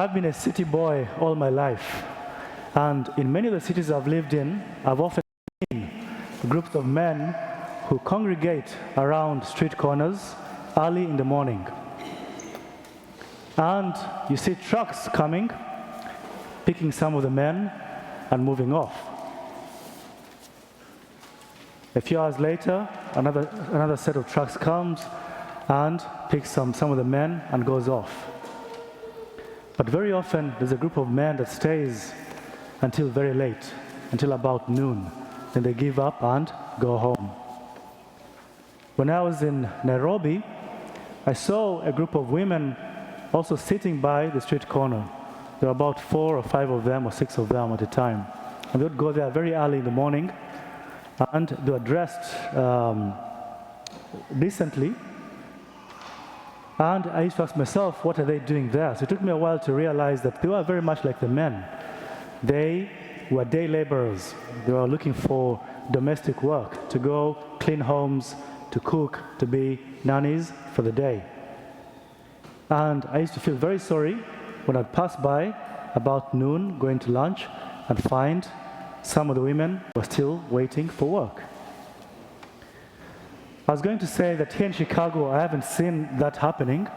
I've been a city boy all my life, and in many of the cities I've lived in, I've often seen groups of men who congregate around street corners early in the morning. And you see trucks coming, picking some of the men and moving off. A few hours later, another set of trucks comes and picks some of the men and goes off. But very often, there's a group of men that stays until very late, until about noon. Then they give up and go home. When I was in Nairobi, I saw a group of women also sitting by the street corner. There were about 4 or 5 of them or 6 of them at a time. And they would go there very early in the morning, and they were dressed decently. And I used to ask myself, what are they doing there? So it took me a while to realize that they were very much like the men. They were day laborers. They were looking for domestic work, to go clean homes, to cook, to be nannies for the day. And I used to feel very sorry when I'd pass by about noon, going to lunch, and find some of the women were still waiting for work. I was going to say that here in Chicago, I haven't seen that happening,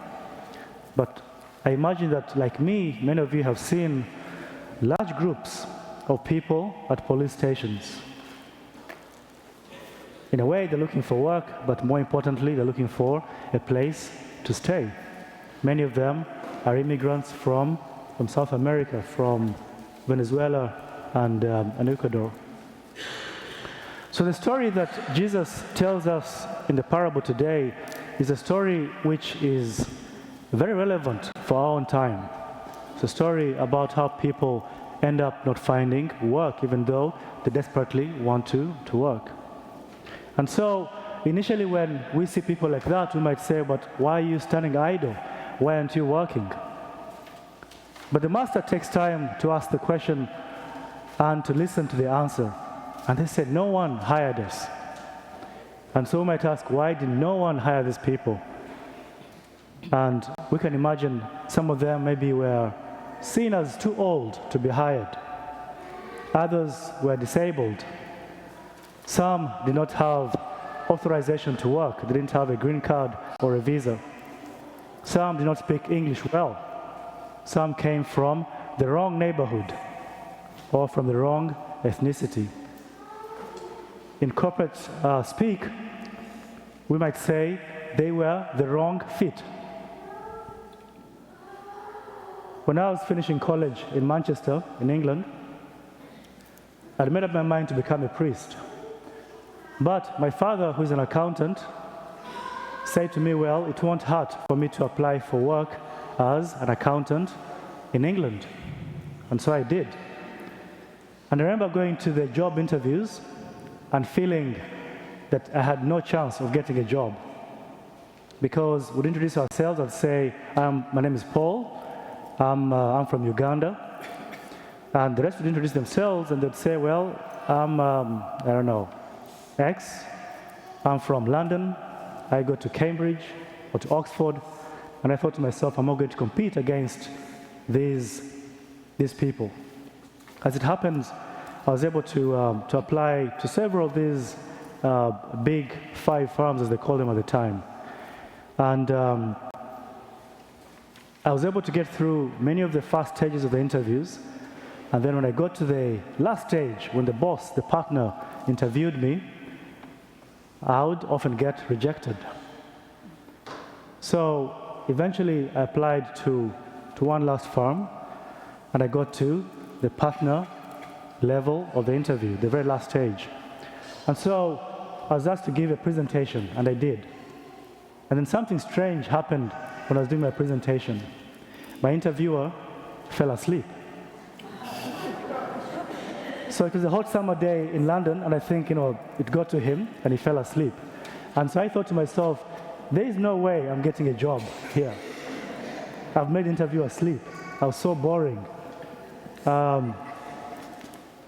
but I imagine that, like me, many of you have seen large groups of people at police stations. In a way, they're looking for work, but more importantly, they're looking for a place to stay. Many of them are immigrants from South America, from Venezuela and Ecuador. So the story that Jesus tells us in the parable today is a story which is very relevant for our own time. It's a story about how people end up not finding work, even though they desperately want to work. And so initially when we see people like that, we might say, but why are you standing idle? Why aren't you working? But the master takes time to ask the question and to listen to the answer. And they said, no one hired us. And so we might ask, why did no one hire these people? And we can imagine some of them maybe were seen as too old to be hired. Others were disabled. Some did not have authorization to work. They didn't have a green card or a visa. Some did not speak English well. Some came from the wrong neighborhood or from the wrong ethnicity. In corporate speak, we might say they were the wrong fit. When I was finishing college in Manchester, in England, I'd made up my mind to become a priest. But my father, who is an accountant, said to me, well, it won't hurt for me to apply for work as an accountant in England. And so I did. And I remember going to the job interviews and feeling that I had no chance of getting a job. Because we'd introduce ourselves, I'd say, my name is Paul, I'm from Uganda. And the rest would introduce themselves and they'd say, well, I'm, I don't know, X, I'm from London, I go to Cambridge or to Oxford. And I thought to myself, I'm not going to compete against these people. As it happens, I was able to apply to several of these big 5 firms, as they called them at the time. And I was able to get through many of the first stages of the interviews. And then when I got to the last stage, when the boss, the partner, interviewed me, I would often get rejected. So eventually I applied to one last firm, and I got to the partner level of the interview, the very last stage. And so I was asked to give a presentation, and I did. And then something strange happened when I was doing my presentation. My interviewer fell asleep. So it was a hot summer day in London, and I think, it got to him, and he fell asleep. And so I thought to myself, there is no way I'm getting a job here. I've made the interviewer sleep. I was so boring.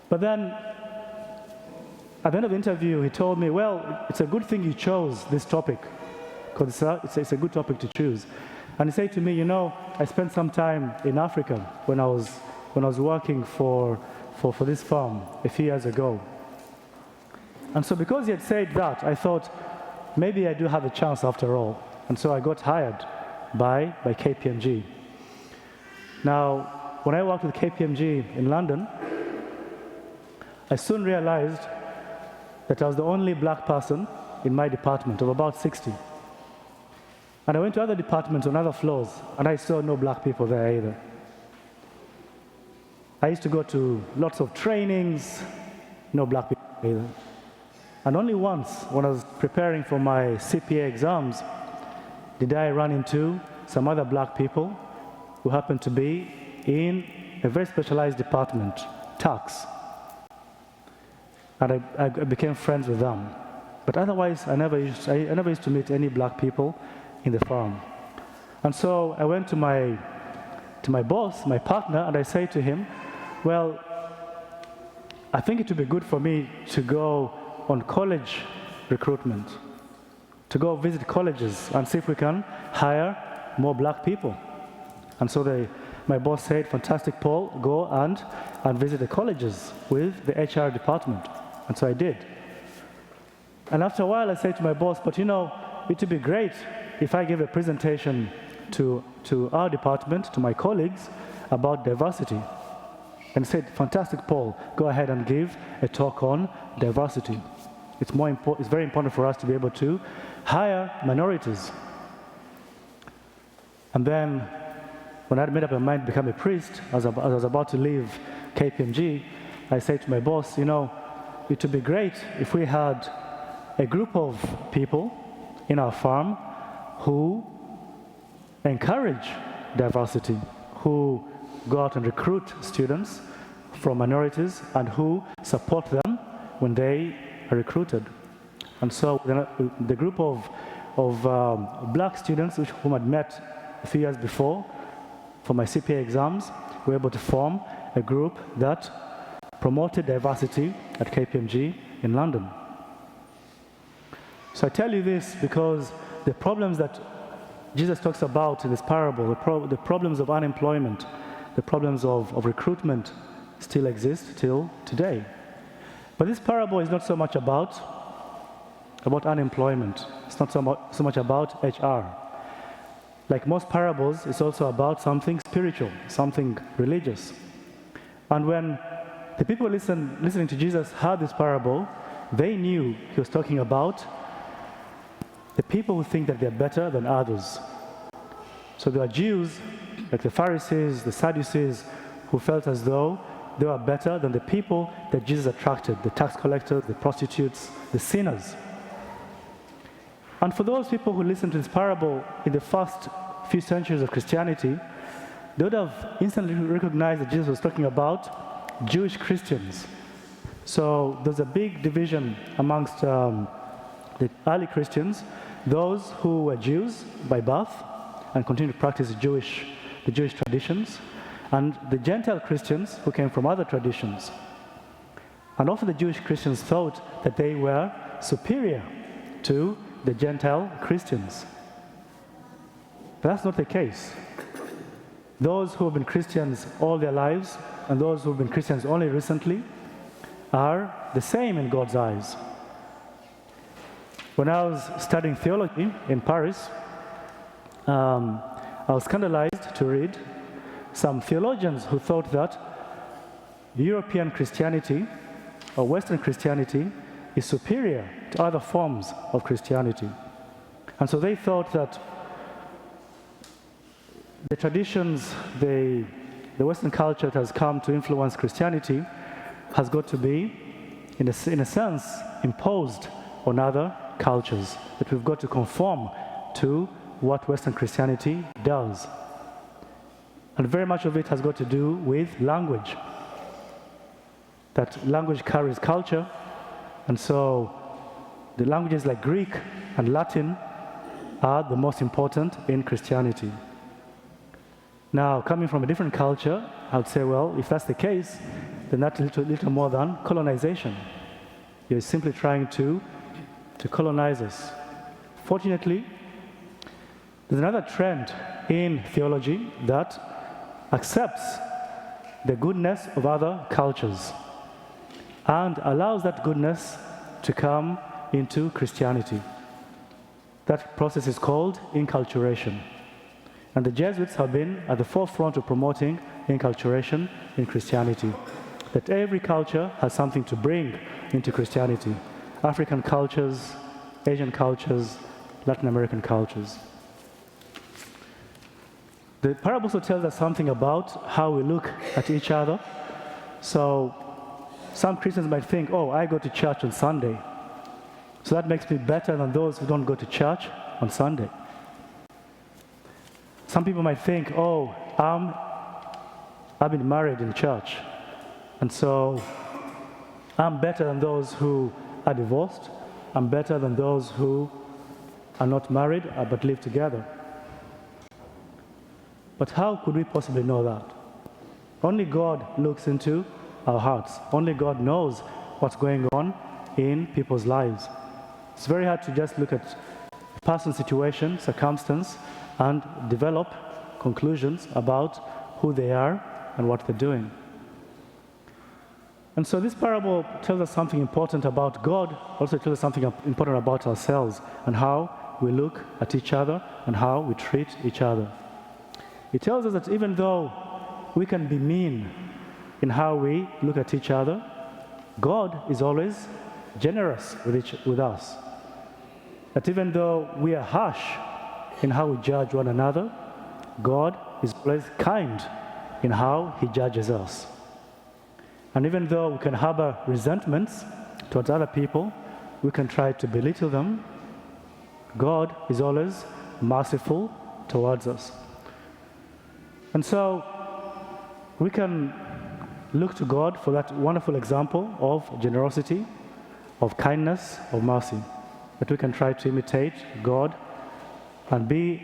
But then, at the end of the interview, he told me, well, it's a good thing you chose this topic, because it's a good topic to choose. And he said to me, you know, I spent some time in Africa when I was working for this farm a few years ago. And so because he had said that, I thought, maybe I do have a chance after all. And so I got hired by KPMG. Now, when I worked with KPMG in London, I soon realized that I was the only black person in my department of about 60. And I went to other departments on other floors, and I saw no black people there either. I used to go to lots of trainings, no black people either. And only once, when I was preparing for my CPA exams, did I run into some other black people who happened to be in a very specialized department, tax. And I became friends with them. But otherwise, I never used to meet any black people in the farm. And so I went to my boss, my partner, and I said to him, well, I think it would be good for me to go on college recruitment, to go visit colleges and see if we can hire more black people. And so my boss said, fantastic, Paul, go and visit the colleges with the HR department. And so I did. And after a while, I said to my boss, but you know, it would be great if I give a presentation to our department, to my colleagues, about diversity. And he said, fantastic, Paul, go ahead and give a talk on diversity. It's very important for us to be able to hire minorities. And then, when I had made up my mind to become a priest, as I was about to leave KPMG, I said to my boss, you know, it would be great if we had a group of people in our farm who encourage diversity, who go out and recruit students from minorities, and who support them when they are recruited. And so the group of black students whom I'd met a few years before for my CPA exams were able to form a group that promoted diversity at KPMG in London. So I tell you this because the problems that Jesus talks about in this parable, the problems of unemployment, the problems of recruitment still exist till today. But this parable is not so much about unemployment. It's not so much about HR. Like most parables, it's also about something spiritual, something religious. And when the people listening to Jesus heard this parable, they knew he was talking about the people who think that they're better than others. So there are Jews, like the Pharisees, the Sadducees, who felt as though they were better than the people that Jesus attracted, the tax collectors, the prostitutes, the sinners. And for those people who listened to this parable in the first few centuries of Christianity, they would have instantly recognized that Jesus was talking about Jewish Christians. So there's a big division amongst the early Christians, those who were Jews by birth and continue to practice the Jewish traditions, and the Gentile Christians who came from other traditions. And often the Jewish Christians thought that they were superior to the Gentile Christians. But that's not the case. Those who have been Christians all their lives and those who have been Christians only recently are the same in God's eyes. When I was studying theology in Paris, I was scandalized to read some theologians who thought that European Christianity or Western Christianity is superior to other forms of Christianity. And so they thought that the traditions, the Western culture that has come to influence Christianity has got to be, in a sense, imposed on other cultures, that we've got to conform to what Western Christianity does. And very much of it has got to do with language. That language carries culture, and so the languages like Greek and Latin are the most important in Christianity. Now, coming from a different culture, I would say, well, if that's the case, then that's little more than colonization. You're simply trying to colonize us. Fortunately, there's another trend in theology that accepts the goodness of other cultures and allows that goodness to come into Christianity. That process is called inculturation. And the Jesuits have been at the forefront of promoting inculturation in Christianity. That every culture has something to bring into Christianity. African cultures, Asian cultures, Latin American cultures. The parable also tells us something about how we look at each other. So some Christians might think, oh, I go to church on Sunday, so that makes me better than those who don't go to church on Sunday. Some people might think, oh, I've been married in church, and so I'm better than those who are divorced. I'm better than those who are not married but live together. But how could we possibly know that? Only God looks into our hearts. Only God knows what's going on in people's lives. It's very hard to just look at a person's situation, circumstance, and develop conclusions about who they are and what they're doing. And so this parable tells us something important about God, also tells us something important about ourselves and how we look at each other and how we treat each other. It tells us that even though we can be mean in how we look at each other, God is always generous with us. That even though we are harsh in how we judge one another, God is always kind in how He judges us. And even though we can harbor resentments towards other people, we can try to belittle them, God is always merciful towards us. And so we can look to God for that wonderful example of generosity, of kindness, of mercy. That we can try to imitate God and be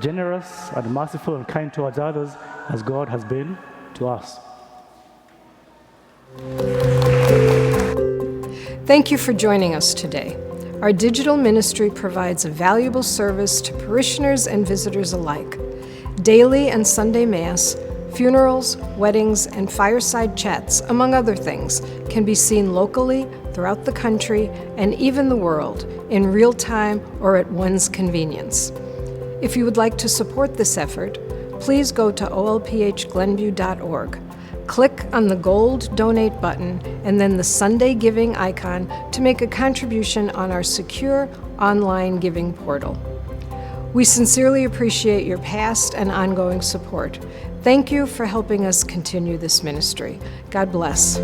generous and merciful and kind towards others as God has been to us. Thank you for joining us today. Our digital ministry provides a valuable service to parishioners and visitors alike. Daily and Sunday Mass, funerals, weddings, and fireside chats, among other things, can be seen locally, throughout the country, and even the world, in real time or at one's convenience. If you would like to support this effort, please go to olphglenview.org. Click on the gold Donate button and then the Sunday Giving icon to make a contribution on our secure online giving portal. We sincerely appreciate your past and ongoing support. Thank you for helping us continue this ministry. God bless.